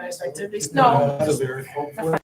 organized activities? No. Hopefully.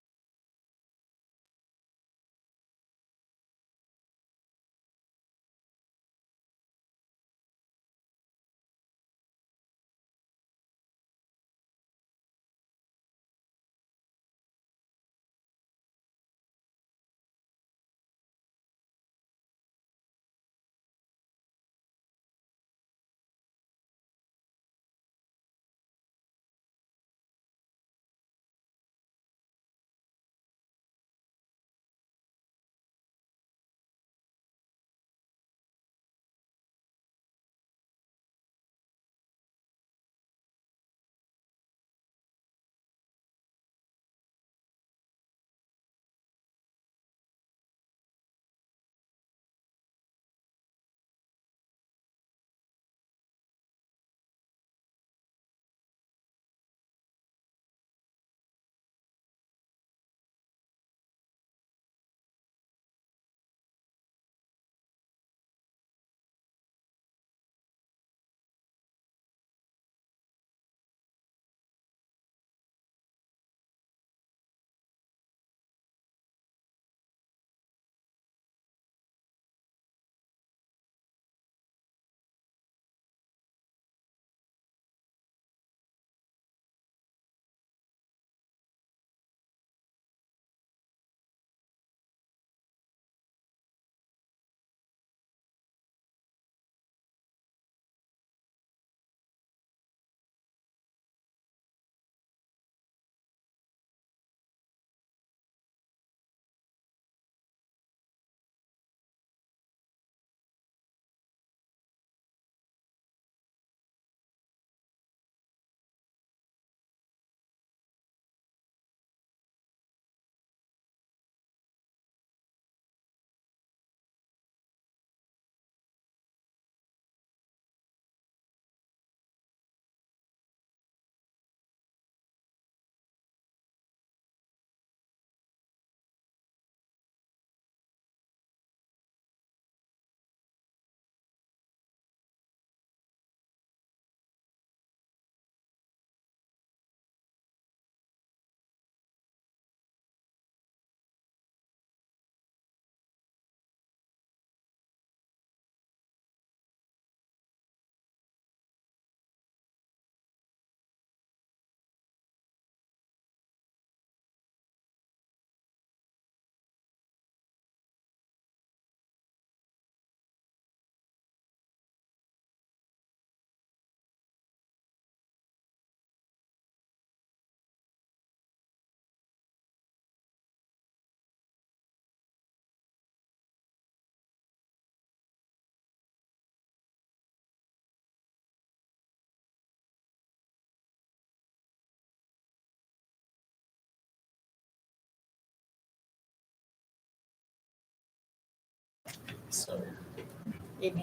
So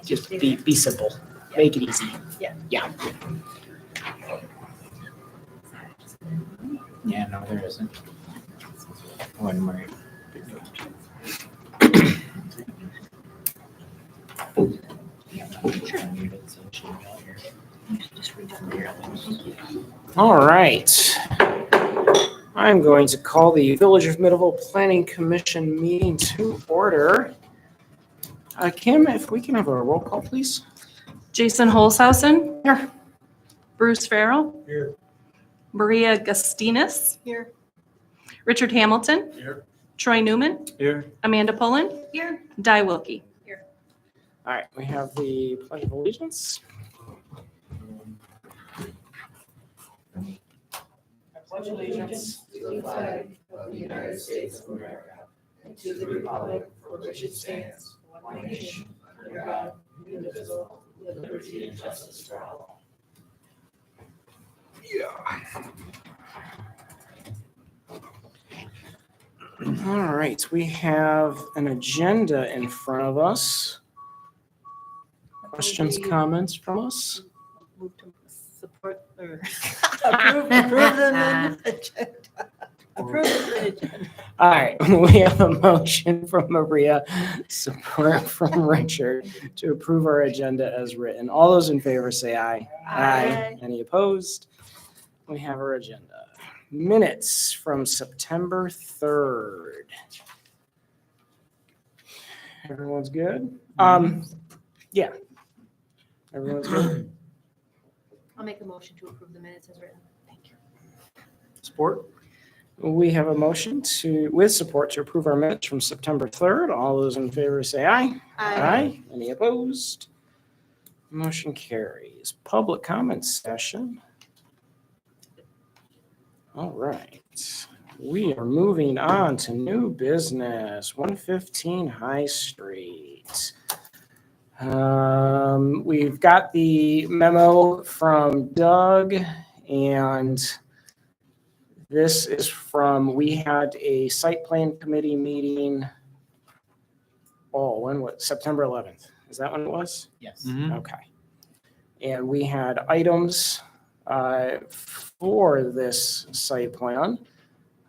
Just be simple. Make it easy. Yeah. Yeah. Yeah, no, there isn't. One more. All right. I'm going to call the Village of Middleville Planning Commission meeting to order. Kim, if we can have a roll call, please. Jason Holshausen. Here. Bruce Farrell. Here. Maria Gustinas. Here. Richard Hamilton. Here. Troy Newman. Here. Amanda Pullen. Here. Di Wilkie. All right, we have the Pledge of Allegiance. I pledge allegiance to the flag of the United States of America and to the republic for which it stands, one nation, under God, indivisible, with liberty and justice for all. All right, we have an agenda in front of us. Questions, comments from us? Move to support or approve the amendment agenda. Approve the agenda. All right, we have a motion from Maria, support from Richard to approve our agenda as written. All those in favor say aye. Aye. Any opposed? We have our agenda. minutes from September 3rd. Everyone's good? Yeah. Everyone's good? I'll make a motion to approve the minutes as written. Thank you. Support? We have a motion with support to approve our minutes from September 3rd. All those in favor say aye. Any opposed? Motion carries. Public comment session. All right. We are moving on to new business, 115 High Street. We've got the memo from Doug, and this is from, we had a site plan committee meeting. Oh, when was September 11th? Is that when it was? Yes. Okay. And we had items for this site plan.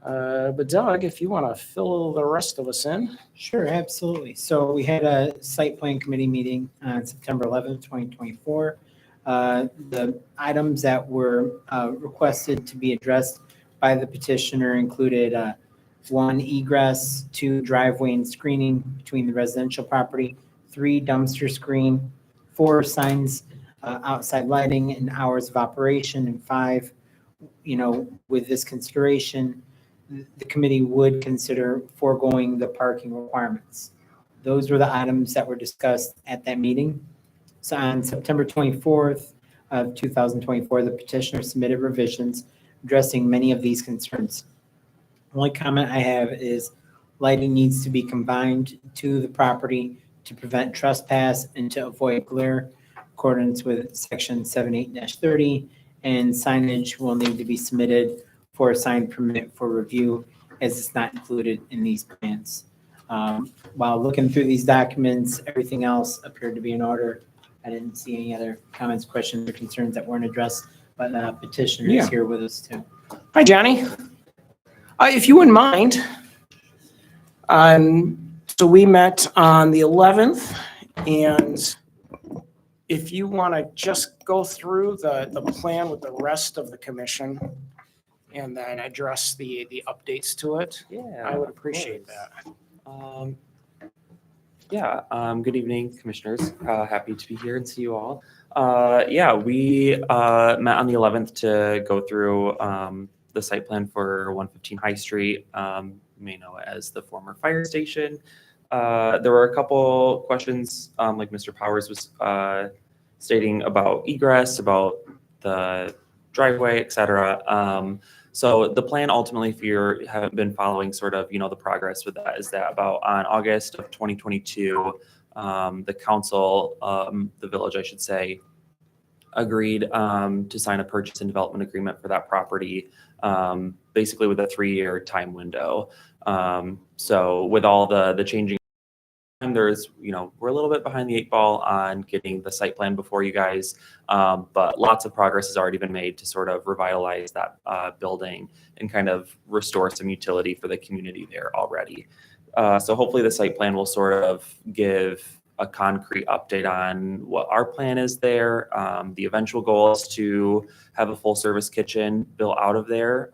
But Doug, if you want to fill the rest of us in. Sure, absolutely. So we had a site plan committee meeting on September 11th, 2024. The items that were requested to be addressed by the petitioner included 1 egress, 2 driveway and screening between the residential property, 3 dumpster screen, 4 signs, outside lighting and hours of operation, and 5, with this consideration, the committee would consider foregoing the parking requirements. Those were the items that were discussed at that meeting. So on September 24th of 2024, the petitioner submitted revisions addressing many of these concerns. The only comment I have is lighting needs to be combined to the property to prevent trespass and to avoid glare, in accordance with section 78-30, and signage will need to be submitted for a sign permit for review, as it's not included in these plans. While looking through these documents, everything else appeared to be in order. I didn't see any other comments, questions, or concerns that weren't addressed, but the petitioner is here with us too. Hi, Johnny. If you wouldn't mind, so we met on the 11th, and if you want to just go through the plan with the rest of the commission and then address the updates to it, I would appreciate that. Good evening, commissioners. Happy to be here and see you all. We met on the 11th to go through the site plan for 115 High Street, you may know it as the former fire station. There were a couple questions, like Mr. Powers was stating about egress, about the driveway, et cetera. So the plan ultimately, if you haven't been following sort of, the progress with that, is that about on August of 2022, the council, the village, I should say, agreed to sign a purchase and development agreement for that property, basically with a 3-year time window. So with all the changing, there's, we're a little bit behind the 8 ball on getting the site plan before you guys, but lots of progress has already been made to sort of revitalize that building and kind of restore some utility for the community there already. So hopefully the site plan will sort of give a concrete update on what our plan is there. The eventual goal is to have a full service kitchen built out of there.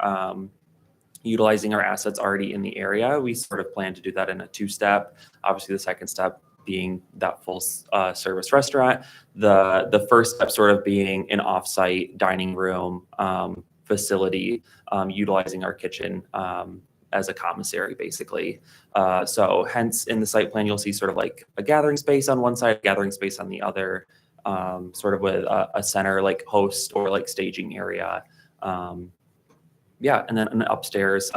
Utilizing our assets already in the area. We sort of plan to do that in a 2-step. Obviously, the second step being that full service restaurant. The first step sort of being an off-site dining room facility, utilizing our kitchen as a commissary, basically. So hence in the site plan, you'll see sort of like a gathering space on one side, gathering space on the other, sort of with a center like host or like staging area. And then an upstairs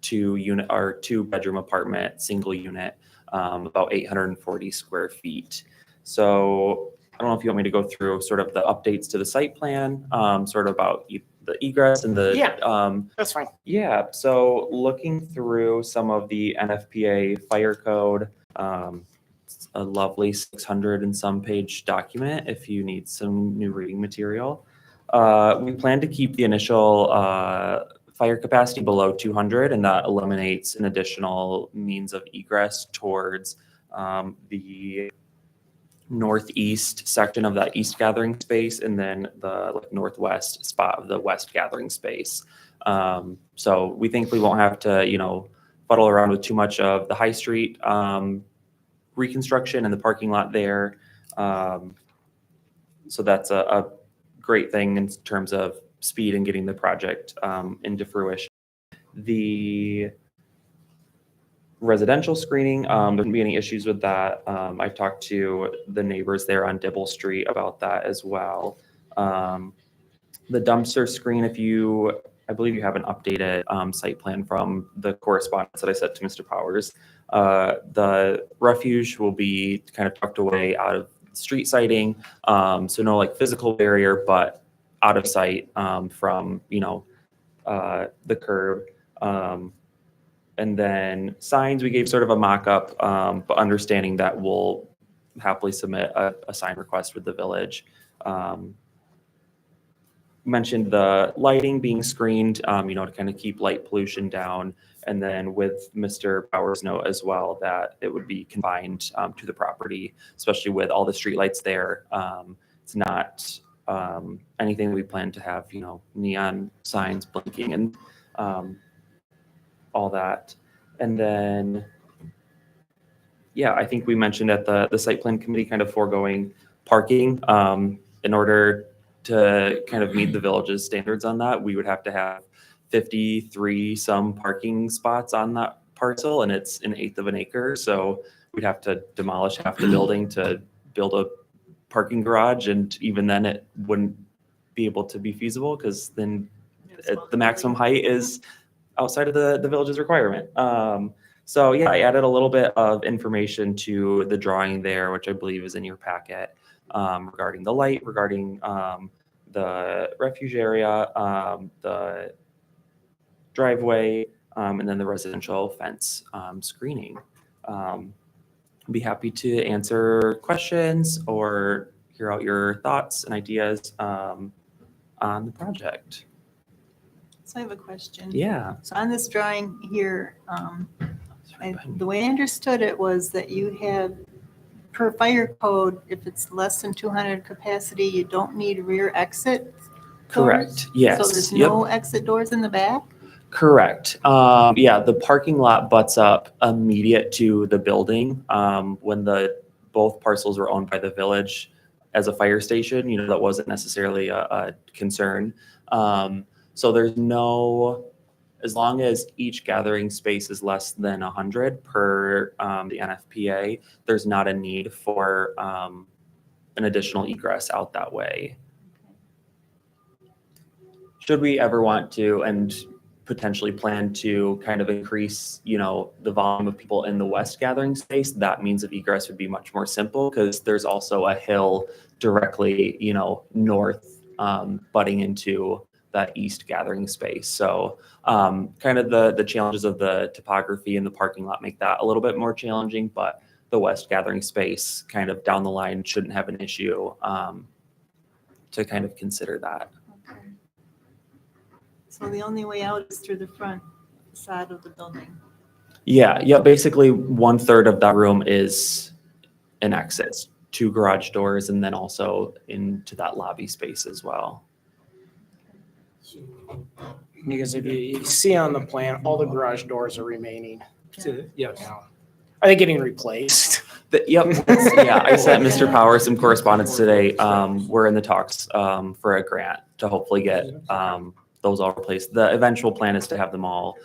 2-bedroom apartment, single unit, about 840 square feet. So I don't know if you want me to go through sort of the updates to the site plan, sort of about the egress and the That's fine. Yeah, so looking through some of the NFPA fire code, it's a lovely 600 and some page document if you need some new reading material. We plan to keep the initial fire capacity below 200, and that eliminates an additional means of egress towards the northeast section of that east gathering space, and then the northwest spot of the west gathering space. So we think we won't have to, fuddle around with too much of the High Street reconstruction and the parking lot there. So that's a great thing in terms of speed and getting the project into fruition. The residential screening, there wouldn't be any issues with that. I've talked to the neighbors there on Dibble Street about that as well. The dumpster screen, I believe you have an updated site plan from the correspondence that I sent to Mr. Powers. The refuge will be kind of tucked away out of street sighting, so no like physical barrier, but out of sight from the curb. And then signs, we gave sort of a mock-up, but understanding that we'll happily submit a sign request with the village. Mentioned the lighting being screened, to kind of keep light pollution down. And then with Mr. Powers' note as well, that it would be confined to the property, especially with all the streetlights there. It's not anything that we plan to have, neon signs blinking and all that. And then, I think we mentioned at the site plan committee kind of foregoing parking in order to kind of meet the village's standards on that. We would have to have 53 some parking spots on that parcel, and it's an eighth of an acre. So we'd have to demolish half the building to build a parking garage. And even then it wouldn't be able to be feasible because then the maximum height is outside of the village's requirement. I added a little bit of information to the drawing there, which I believe is in your packet, regarding the light, regarding the refuge area, the driveway, and then the residential fence screening. I'd be happy to answer questions or hear out your thoughts and ideas on the project. So I have a question. Yeah. So on this drawing here, the way I understood it was that you have, per fire code, if it's less than 200 capacity, you don't need rear exit doors? Correct. Yes. So there's Yep. no exit doors in the back? Correct. The parking lot butts up immediate to the building. When both parcels were owned by the village as a fire station, that wasn't necessarily a concern. So there's as long as each gathering space is less than 100 per the NFPA, there's not a need for an additional egress out that way. Should we ever want to, and potentially plan to kind of increase, the volume of people in the west gathering space, that means of egress would be much more simple because there's also a hill directly, north butting into that east gathering space. So kind of the challenges of the topography and the parking lot make that a little bit more challenging, but the west gathering space kind of down the line shouldn't have an issue to kind of consider that. Okay. So the only way out is through the front side of the building? Yeah. Basically 1/3 of that room is an exit, 2 garage doors, and then also into that lobby space as well. Because if you see on the plan, all the garage doors are remaining. Yes. Now, are they getting replaced? I sent Mr. Power some correspondence today. We're in the talks for a grant to hopefully get those all replaced. The eventual plan is to have them all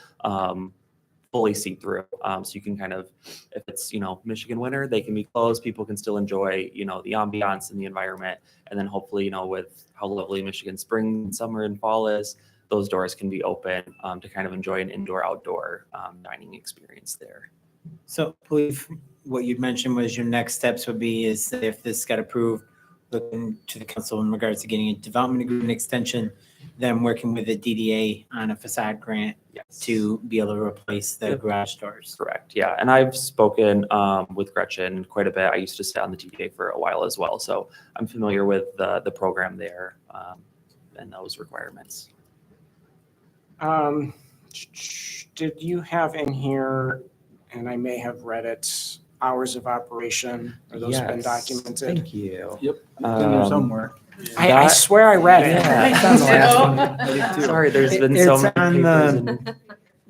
fully see through. So you can kind of, if it's, Michigan winter, they can be closed. People can still enjoy, the ambiance and the environment. And then hopefully, with how lovely Michigan spring, summer, and fall is, those doors can be open to kind of enjoy an indoor-outdoor dining experience there. So I believe what you mentioned was your next steps would be is that if this got approved, looking to the council in regards to getting a development agreement extension, then working with the DDA on a facade grant to be able to replace the garage doors. Correct. Yeah. And I've spoken with Gretchen quite a bit. I used to sit on the DDA for a while as well. So I'm familiar with the program there and those requirements. Did you have in here, and I may have read it, hours of operation? Are those been documented? Thank you. Yep. In there somewhere. I That- swear I read it. Yeah. It's on the last one. Sorry, there's been so It's many on papers the- and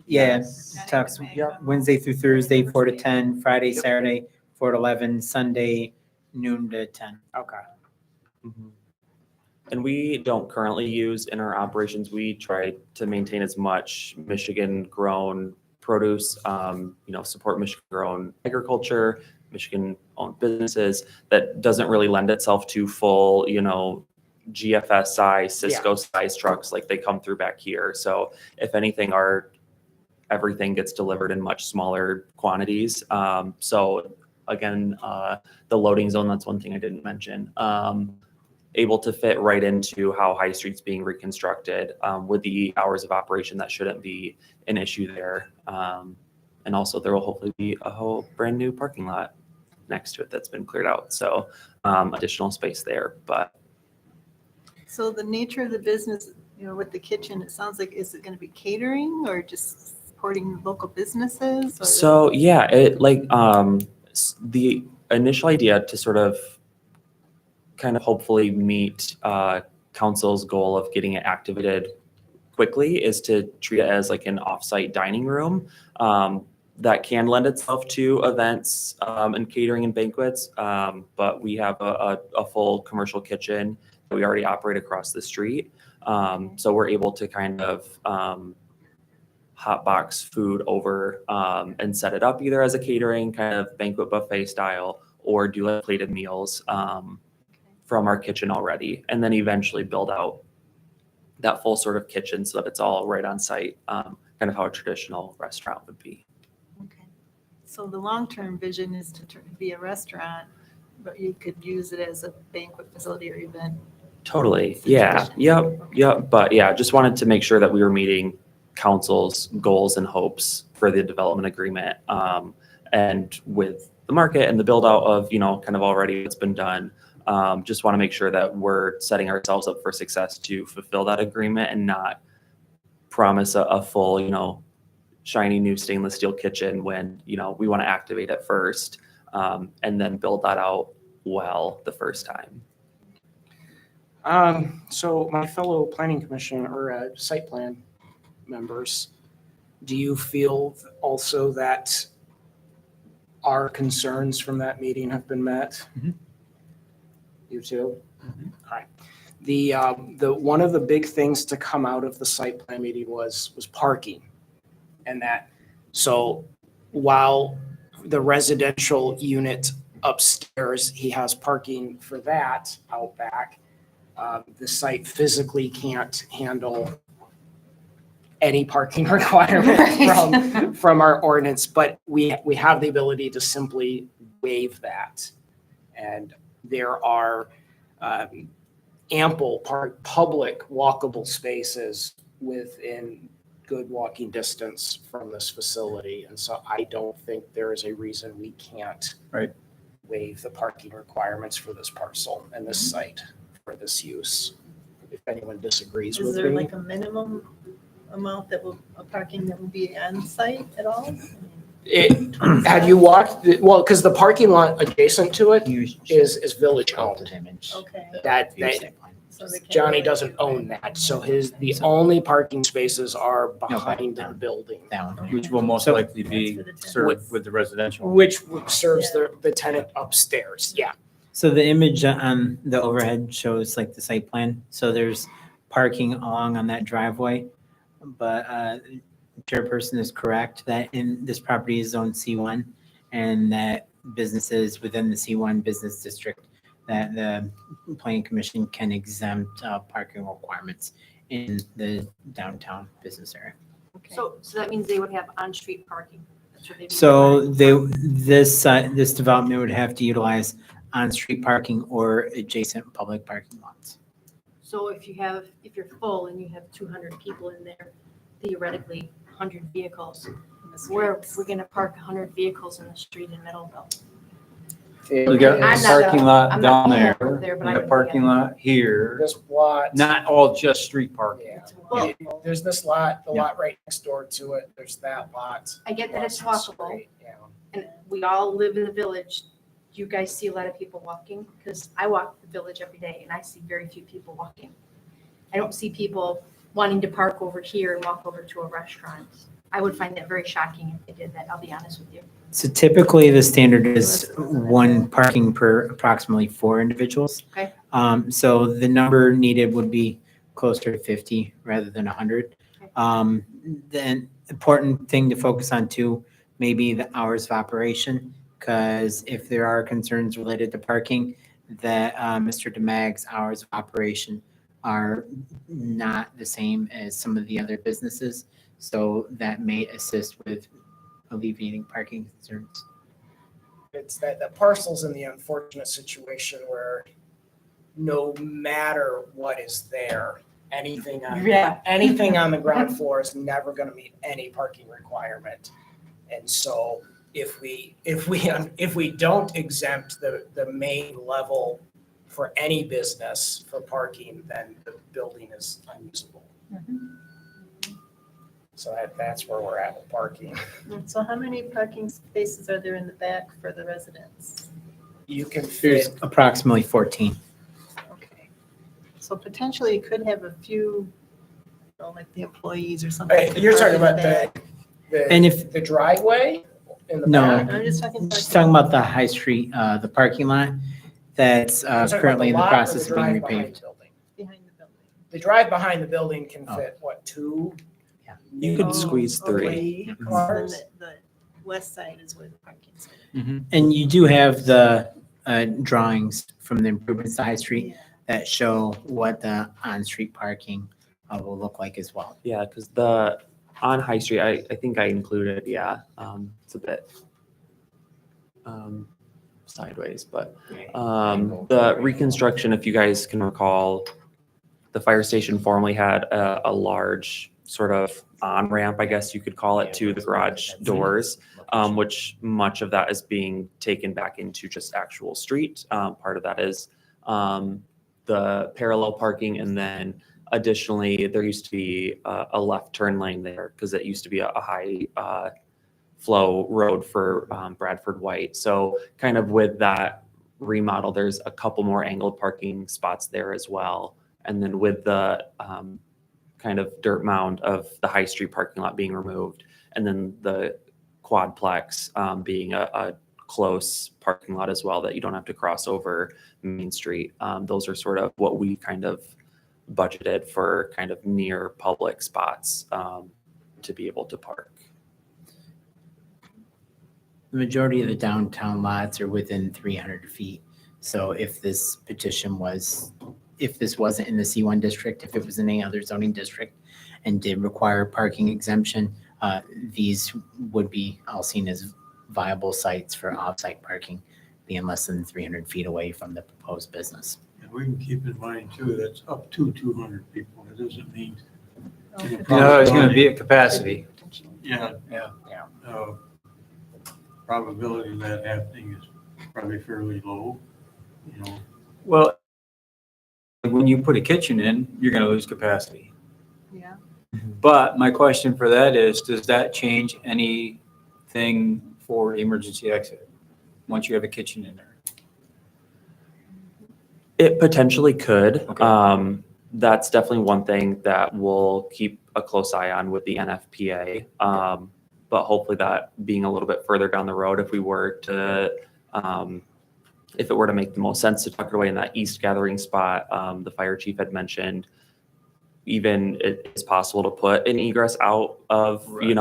Yeah, it talks Wednesday through Thursday, 4 to 10, Friday, Saturday, 4 to 11, Sunday, noon to 10. Okay. Mhm. And we don't currently use in our operations, we try to maintain as much Michigan grown produce, support Michigan grown agriculture, Michigan owned businesses. That doesn't really lend itself to full, GFS size, Cisco size trucks like they come through back here. So if anything, everything gets delivered in much smaller quantities. So again, the loading zone, that's one thing I didn't mention. Able to fit right into how High Street's being reconstructed. With the hours of operation, that shouldn't be an issue there. And also there will hopefully be a whole brand new parking lot next to it that's been cleared out. So additional space there, but So the nature of the business, with the kitchen, it sounds like, is it going to be catering or just supporting local businesses? Or so yeah, the initial idea to sort of kind of hopefully meet council's goal of getting it activated quickly is to treat it as like an offsite dining room that can lend itself to events and catering and banquets. But we have a full commercial kitchen that we already operate across the street. So we're able to kind of hot box food over and set it up either as a catering kind of banquet buffet style or do like plated meals from our kitchen already, and then eventually build out that full sort of kitchen so that it's all right on site, kind of how a traditional restaurant would be. Okay. So the long-term vision is to be a restaurant, but you could use it as a banquet facility or event. Totally. Yeah. Yep. But yeah, just wanted to make sure that we were meeting council's goals and hopes for the development agreement. And with the market and the build out of, kind of already what's been done. Just want to make sure that we're setting ourselves up for success to fulfill that agreement and not promise a full, shiny new stainless steel kitchen when, we want to activate it first and then build that out well the first time. So my fellow planning commission or site plan members, do you feel also that our concerns from that meeting have been met? Mhm. You too? All right. The one of the big things to come out of the site plan meeting was parking. And so while the residential unit upstairs, he has parking for that out back, the site physically can't handle any parking requirement from our ordinance, but we have the ability to simply waive that. And there are ample public walkable spaces within good walking distance from this facility. And so I don't think there is a reason we can't waive the parking requirements for this parcel and this site for this use. If anyone disagrees Is with there me. like a minimum amount of parking that will be on site at all? Have you walked, because the parking lot adjacent to it Use is village owned. image. Okay. That So they can't Johnny really doesn't do own that. that, so the only parking spaces are behind the building, Down. Which will most So- likely be That's for the tenant. served with the residential. which serves the tenant upstairs, yeah. So the image on the overhead shows like the site plan. So there's parking along on that driveway. But chairperson is correct that in this property is zone C1 and that businesses within the C1 business district that the planning commission can exempt parking requirements in the downtown business area. Okay. So that means they would have on-street parking. That's what they'd be So requiring. this development would have to utilize on-street parking or adjacent public parking lots. So if you're full and you have 200 people in there, theoretically, 100 vehicles, In the we're streets. going to park 100 vehicles in the street in Middleville. We got I'm a not parking a- lot I'm down not there, over there, but we I got would parking be- lot here, This lot. not all just street parking. Yeah. Well- There's this lot, the Yeah. lot right next door to it, there's that lot. I get that it's across the walkable, street, yeah. and we all live in the village. do you guys see a lot of people walking? Because I walk the village every day and I see very few people walking. I don't see people wanting to park over here and walk over to a restaurant. I would find that very shocking if they did that, I'll be honest with you. So typically, the standard is one parking per approximately 4 individuals. Okay. So the number needed would be closer to 50 rather than 100. Okay. The important thing to focus on too, maybe the hours of operation, because if there are concerns related to parking, that Mr. DeMag's hours of operation are not the same as some of the other businesses. So that may assist with alleviating parking concerns. It's that the parcel's in the unfortunate situation where no matter what is there, anything on the ground floor is never going to meet any parking requirement. And so if we don't exempt the main level for any business for parking, then the building is unusable. So that's where we're at with parking. So how many parking spaces are there in the back for the residents? You can There's fit, approximately 14. Okay. So potentially you could have a few, like the employees or something. could you're park talking in the about back. And if, the driveway in the No. back? I'm just talking. just talking about the High Street, the parking lot that's You're talking about currently in the lot or process of being drive behind repaved. the building? Behind the building. The drive behind the building can Oh. fit, what, 2? Yeah. You could squeeze okay. 3. And then Cars? the west side is where the parking is. And you do have the drawings from the improvements to High Street Yeah. that show what the on-street parking will look like as well. Yeah, because on High Street, I think I included, it's a bit sideways, but the reconstruction, if you guys can recall, the fire station formerly had a large sort of on-ramp, I guess you could call it, to the garage doors, which much of that is being taken back into just actual street. Part of that is the parallel parking, and then additionally, there used to be a left turn lane there because it used to be a high flow road for Bradford White. So kind of with that remodel, there's a couple more angled parking spots there as well. And then with the kind of dirt mound of the High Street parking lot being removed, and then the quadplex being a close parking lot as well that you don't have to cross over Main Street. Those are sort of what we kind of budgeted for kind of near public spots to be able to park. The majority of the downtown lots are within 300 feet. So if this wasn't in the C1 district, if it was in any other zoning district and did require parking exemption, these would be all seen as viable sites for off-site parking, being less than 300 feet away from the proposed business. And we can keep in mind too, that's up to 200 people. It doesn't mean. No, it's going to be at capacity. Yeah. Yeah. Probability of that happening is probably fairly low, you know. Well, when you put a kitchen in, you're going to lose capacity. Yeah. But my question for that is, does that change anything for emergency exit once you have a kitchen in there? It potentially could. Okay. That's definitely one thing that we'll keep a close eye on with the NFPA. But hopefully that being a little bit further down the road, if it were to make the most sense to tuck it away in that east gathering spot, the fire chief had mentioned, even it is possible to put an egress out of, Right.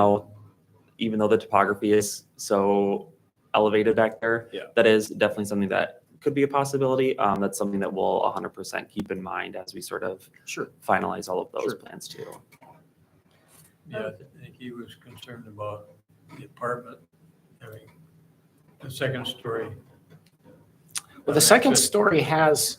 Even though the topography is so elevated back there. Yeah. That is definitely something that could be a possibility. That's something that we'll 100% keep in mind as we sort of finalize all of those Sure. plans too. Yeah, I think he was concerned about the apartment having the second story. Well, the second story has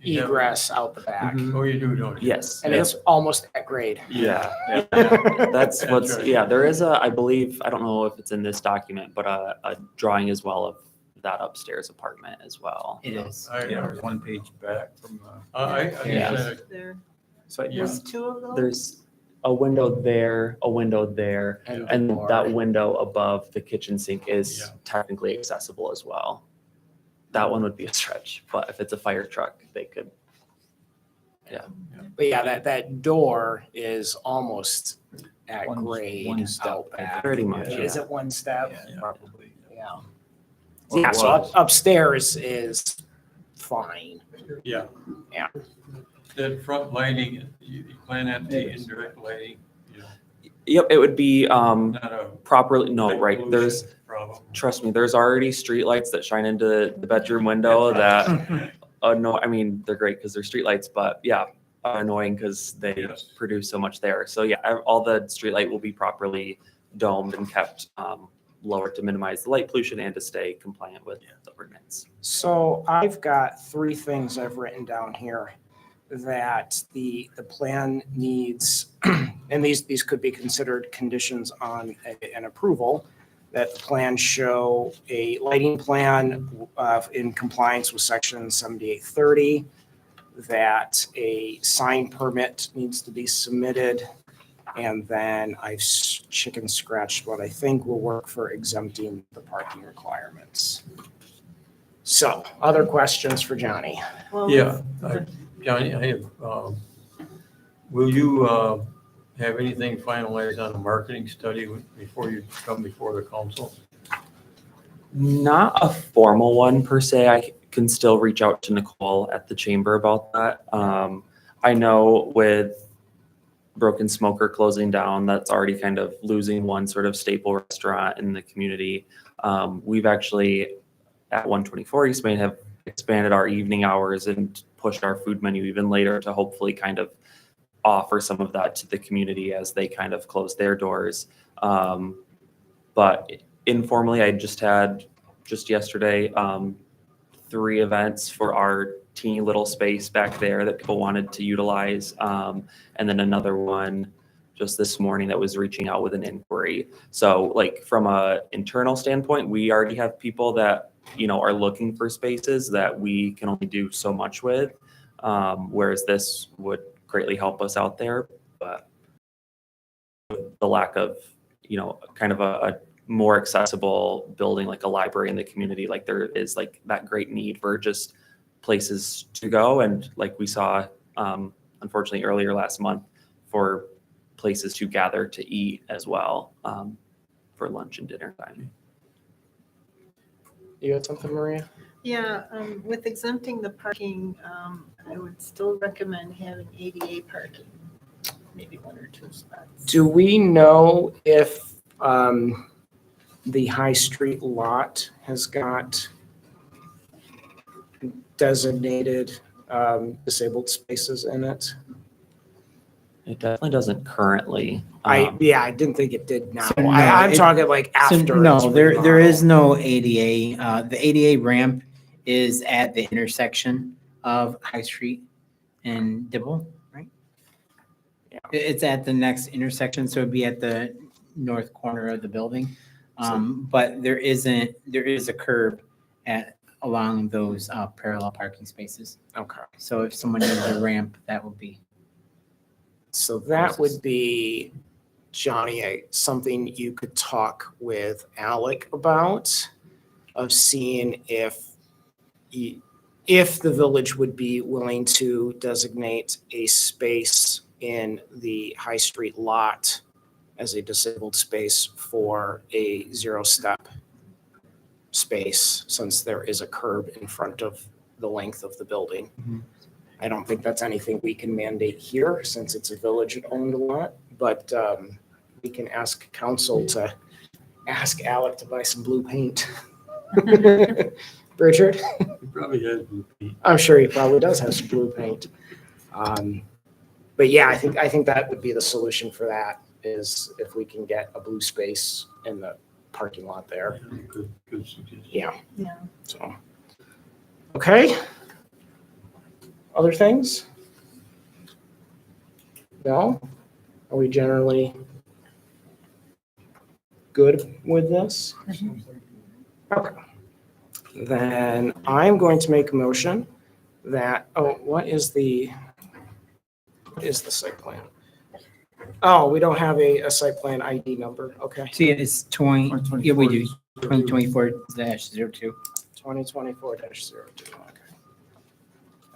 You have- egress out the back, Oh, you do, don't you? Yes. and it's almost at grade. Yeah. That's That's what's, right. there is I believe, I don't know if it's in this document, but a drawing as well of that upstairs apartment as well. It is. Yeah, there's one page back from, I Yeah. understand. There, so, yeah. there's two of those? There's a window there, and door. that window above the kitchen sink is Yeah. technically accessible as well. that one would be a stretch, but if it's a fire truck, they could. But yeah, that door is almost at One grade step out back. Pretty much, Is yeah. it one step? Probably. Yeah. Or Yeah, so was. upstairs is fine. Yeah. Yeah. That front lighting, you plan that to be indirect lighting, you know, Yep, it would be not a. properly, no, right, pollution there's, Problem. trust me, there's already streetlights that shine into the bedroom window that I mean, they're great because they're streetlights, but yeah, annoying because they Yes. produce so much there. So yeah, all the streetlight will be properly domed and kept lower to minimize the light pollution and to stay compliant with the ordinance. So I've got 3 things I've written down here that the plan needs, and these could be considered conditions on an approval, that the plan show a lighting plan in compliance with section 7830, that a sign permit needs to be submitted, and then I've chicken scratched what I think will work for exempting the parking requirements. So, other questions for Johnny? Well, Yeah, Johnny, I have, will you have anything finalized on a marketing study before you come before the council? Not a formal one per se. I can still reach out to Nicole at the chamber about that. I know with Broken Smoker closing down, that's already kind of losing one sort of staple restaurant in the community. We've actually at 124 East Main have expanded our evening hours and pushed our food menu even later to hopefully kind of offer some of that to the community as they kind of close their doors. But informally, I just had yesterday 3 events for our teeny little space back there that people wanted to utilize. And then another one just this morning that was reaching out with an inquiry. So like from a internal standpoint, we already have people that, you know, are looking for spaces that we can only do so much with. Whereas this would greatly help us out there, but the lack of, you know, kind of a more accessible building like a library in the community, like there is like that great need for just places to go. And like we saw, unfortunately earlier last month, for places to gather to eat as well, for lunch and dinner time. You got something, Maria? Yeah, with exempting the parking, I would still recommend having ADA parking, maybe 1 or 2 spots. Do we know if the High Street lot has got designated disabled spaces in it? It definitely doesn't currently. I didn't think it did now. So no, I'm it- talking like So, after. no, it's there is remodeled. no ADA. The ADA ramp is at the intersection of High Street and Dibble, right? Yeah. It's at the next intersection, so it'd be at the north corner of the building. But there is a curb along those parallel parking spaces. Okay. So if someone needs a ramp, that would be. So that would be, Johnny, something you could talk with Alec about, of seeing if the village would be willing to designate a space in the High Street lot as a disabled space for a 0-step space, since there is a curb in front of the length of the building. Mhm. I don't think that's anything we can mandate here, since it's a village-owned lot, but we can ask council to ask Alec to buy some blue paint. Richard? You probably had. I'm sure he probably does have some blue paint. But yeah, I think that would be the solution for that, is if we can get a blue space in the parking lot there. Good suggestion. Yeah, Yeah. so. Okay. Other things? No? Are we generally good with this? Okay. Then I'm going to make a motion that, what is the site plan? Oh, we don't have a site plan ID number. Okay. See, it's 20, yeah, we do, 2024-02. 2024-02.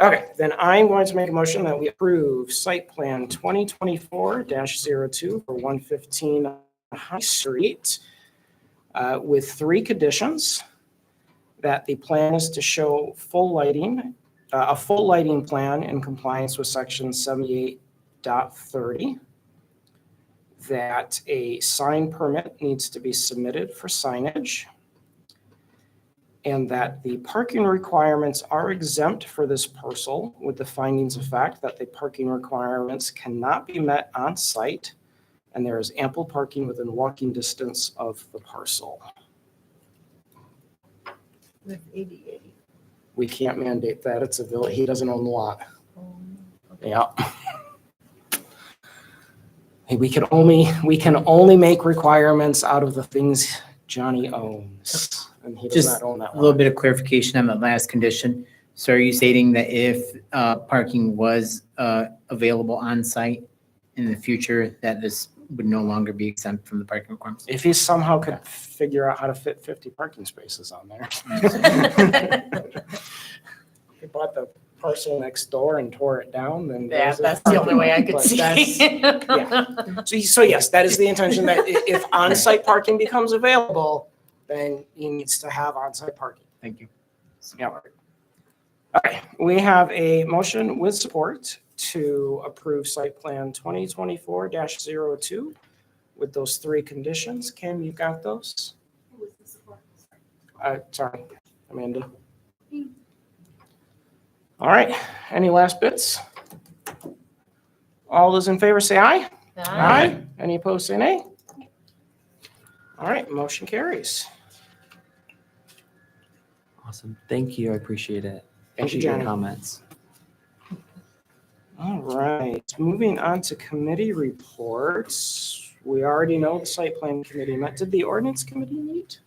Okay, then I'm going to make a motion that we approve site plan 2024-02 for 115 High Street with 3 conditions. That the plan is to show full lighting, a full lighting plan in compliance with section 78.30. That a sign permit needs to be submitted for signage. And that the parking requirements are exempt for this parcel with the findings of fact that the parking requirements cannot be met on site and there is ample parking within walking distance of the parcel. With 80/80. We can't mandate that. It's a village. He doesn't own the lot. Yeah. Hey, we can only make requirements out of the things Johnny owns. And he does Just not own that a little lot. bit of clarification on the last condition. So are you stating that if parking was available on site in the future, that this would no longer be exempt from the parking requirements? If he somehow could figure out how to fit 50 parking spaces on there. He bought the parcel next door and tore it down, then. Yeah, there's a that's the only way I parking, could but see. that's- So yes, that is the intention, that if on-site parking becomes available, then he needs to have on-site parking. Thank you. Yeah. Okay, we have a motion with support to approve site plan 2024-02 with those 3 conditions. Kim, you got those? Sorry, Amanda. All right, any last bits? All those in favor say aye. Any opposed say nay. All right, motion carries. Awesome. Thank you. I appreciate it. Thank you, Appreciate your Johnny. comments. All right, moving on to committee reports. We already know the site plan committee met. Did the ordinance committee meet?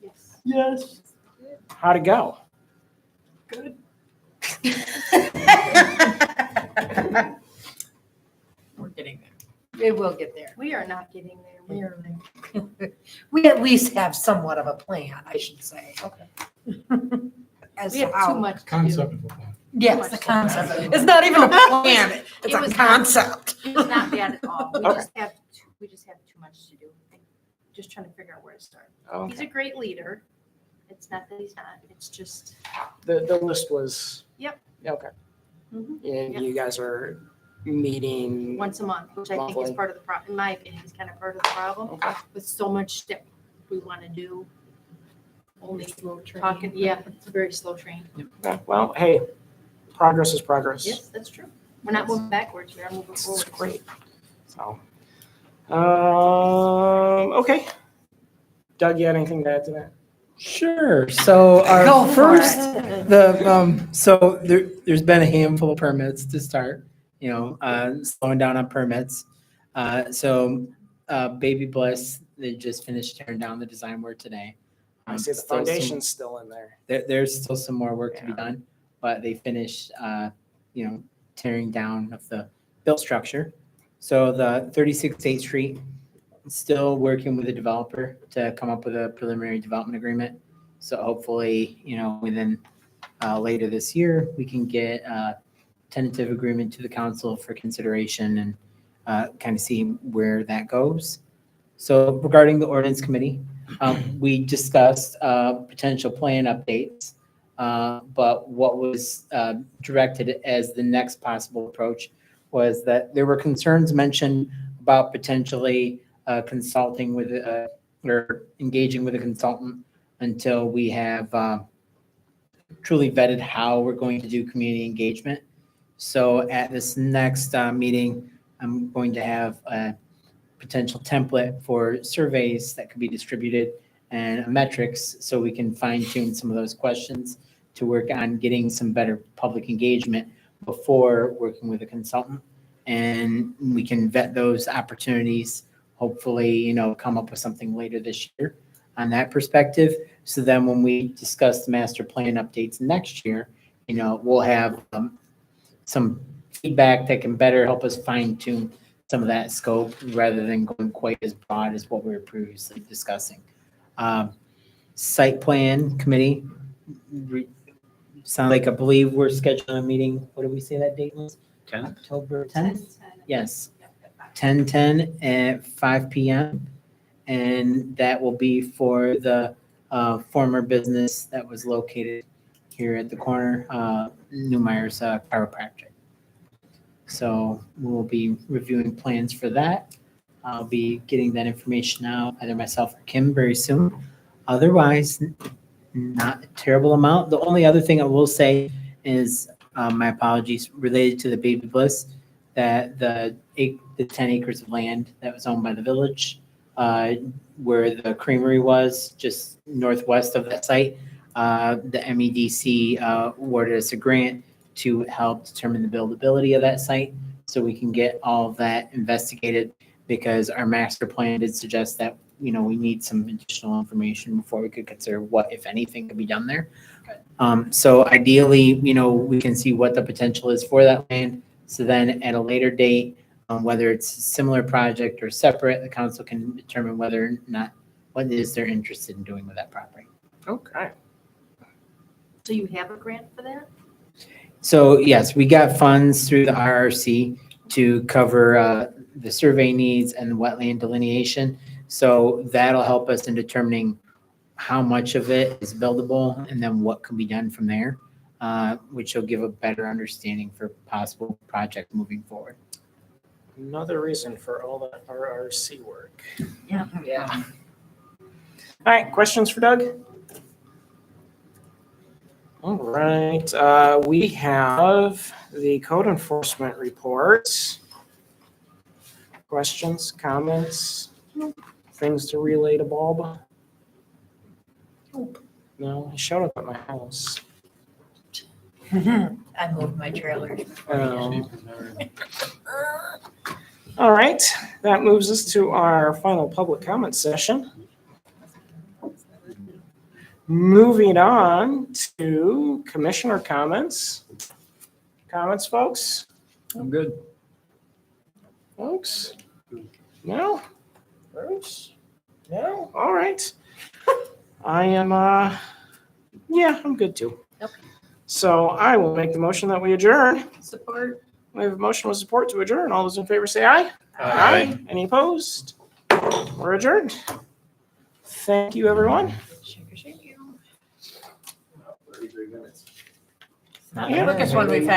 Yes. How'd it go? We're getting there. It will get there. We are not getting there. We are like, we at least have somewhat of a plan, I should say. Okay. As We to have too how, much to do. Concept of a plan. yes, the concept. It's not even a plan, it's It a was not- concept. It was not bad at all. We Okay. just have too much to do. Just trying to figure out where to start. Oh, He's a great leader. It's not that he's not, it's just, the list was. Yep. Yeah, okay. Mhm. And Yep. you guys are meeting. once a month, which I think is Monthly. part of the problem, in my opinion, is kind of part of the problem. Okay. With so much that we want to do. Only Slow train. talking, yeah, it's a very slow train. Okay, well, hey, progress is progress. Yes, that's true. We're not moving backwards, we are moving This forward. is great. So, okay. Doug, you had anything to add to that? Sure. So Go our for first, it. so there's been a handful of permits to start, slowing down on permits. Baby Bliss, they just finished tearing down the design work today. I see the Still some- foundation's still in there. There's still some more work to be Yeah. done, but they finished, tearing down of the built structure. So the 36th 8th Street, still working with the developer to come up with a preliminary development agreement. So hopefully, within later this year, we can get a tentative agreement to the council for consideration and kind of see where that goes. So regarding the ordinance committee, we discussed potential plan updates, but what was directed as the next possible approach was that there were concerns mentioned about potentially consulting with or engaging with a consultant until we have truly vetted how we're going to do community engagement. So at this next meeting, I'm going to have a potential template for surveys that could be distributed and metrics so we can fine tune some of those questions to work on getting some better public engagement before working with a consultant. And we can vet those opportunities, hopefully, come up with something later this year on that perspective. So then when we discuss the master plan updates next year, we'll have some feedback that can better help us fine tune some of that scope rather than going quite as broad as what we were previously discussing. Site plan committee, sound like I believe we're scheduling a meeting. What did we say that date was? 10? October 10th? Yes. 10/10 at 5 PM. And that will be for the former business that was located here at the corner, Newmeyer's Chiropractic. So we'll be reviewing plans for that. I'll be getting that information out, either myself or Kim, very soon. Otherwise, not a terrible amount. The only other thing I will say is, my apologies, related to the Baby Bliss, that the 10 acres of land that was owned by the village, where the creamery was, just northwest of that site, the MEDC awarded us a grant to help determine the buildability of that site, so we can get all of that investigated, because our master plan did suggest that, we need some additional information before we could consider what, if anything, could be done there. So ideally, we can see what the potential is for that land. So then at a later date, whether it's a similar project or separate, the council can determine whether or not, what it is they're interested in doing with that property. Okay. So you have a grant for that? So yes, we got funds through the RRC to cover the survey needs and the wetland delineation. So that'll help us in determining how much of it is buildable and then what can be done from there, which will give a better understanding for possible project moving forward. Another reason for all that RRC work. Yeah. Yeah. All right, questions for Doug? All right, we have the code enforcement report. Questions, comments, things to relay to Bob? No, he showed up at my house. I moved my trailer. All right, that moves us to our final public comment session. Moving on to commissioner comments. Comments, folks? I'm good. Folks? No? Bruce? No? All right. I am, yeah, I'm good too. Yep. So I will make the motion that we adjourn. Support. We have a motion with support to adjourn. All those in favor say aye. Aye. Any opposed? We're adjourned. Thank you, everyone. Not Yeah. bad. Quickest one we've had.